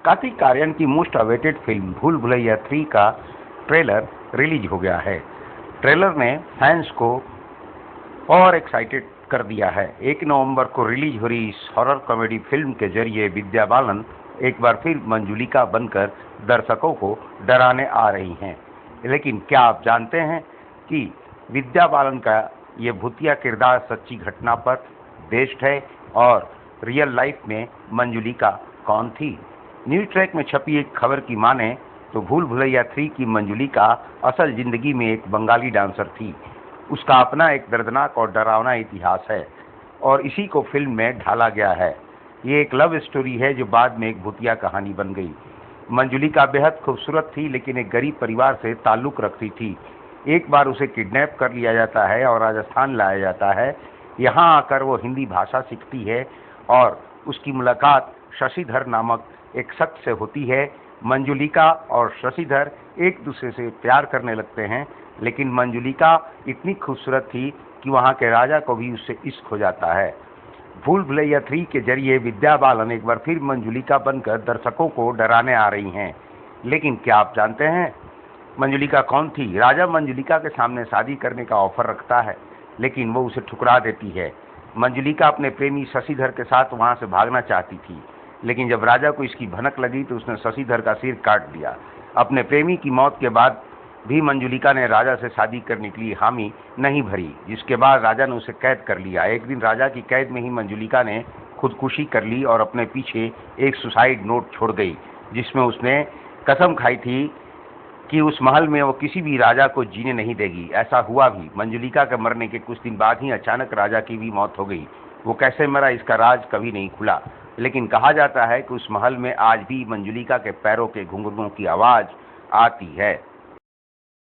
कार्तिक आर्यन की most awaited film भूल भुलैया 3 का ट्रेलर रिलीज हो गया है। ट्रेलर ने फैंस को और एक्साइटेड कर दिया है। 1 नवंबर को रिलीज हो रही इस हॉरर कॉमेडी फिल्म के जरिए विद्या बालन एक बार फिर मंजुलिका बनकर दर्शकों को डराने आ रही हैं। लेकिन क्या आप जानते हैं कि विद्या बालन का ये भूतिया किरदार सच्ची घटना पर बेस्ड है और रियल लाइफ में मंजुलिका कौन थी? न्यूज ट्रैक में छपी एक खबर की माने तो भूल भुलैया 3 की मंजुलिका असल जिंदगी में एक बंगाली डांसर थी। उसका अपना एक दर्दनाक और डरावना इतिहास है और इसी को फिल्म में ढाला गया है। ये एक लव स्टोरी है जो बाद में एक भूतिया कहानी बन गई। मंजुलिका बेहद खूबसूरत थी लेकिन एक गरीब परिवार से ताल्लुक रखती थी। एक बार उसे किडनैप कर लिया जाता है और राजस्थान लाया जाता है। यहाँ आकर वो हिंदी भाषा सीखती है और उसकी मुलाकात शशिधर नामक एक शख्स से होती है। मंजुलिका और शशिधर एक दूसरे से प्यार करने लगते हैं, लेकिन मंजुलिका इतनी खूबसूरत थी कि वहाँ के राजा को भी उससे इश्क हो जाता है। भूल भुलैया 3 के जरिए विद्या बालन एक बार फिर मंजुलिका बनकर दर्शकों को डराने आ रही हैं। लेकिन क्या आप जानते हैं मंजुलिका कौन थी? राजा मंजुलिका के सामने शादी करने का ऑफर रखता है, लेकिन वो उसे ठुकरा देती है। मंजुलिका अपने प्रेमी शशिधर के साथ वहाँ से भागना चाहती थी, लेकिन जब राजा को इसकी भनक लगी तो उसने शशिधर का सिर काट दिया। अपने प्रेमी की मौत के बाद भी मंजुलिका ने राजा से शादी करने के लिए हामी नहीं भरी, जिसके बाद राजा ने उसे कैद कर लिया। एक दिन राजा की कैद में ही मंजुलिका ने खुदकुशी कर ली और अपने पीछे एक सुसाइड नोट छोड़ गई, जिसमें उसने कसम खाई थी कि उस महल में वो किसी भी राजा को जीने नहीं देगी। ऐसा हुआ भी। मंजुलिका के मरने के कुछ दिन बाद ही अचानक राजा की भी मौत हो गई। वो कैसे मरा इसका राज कभी नहीं खुला, लेकिन कहा जाता है कि उस महल में आज भी मंजुलिका के पैरों के घुंघरूओं की आवाज आती है।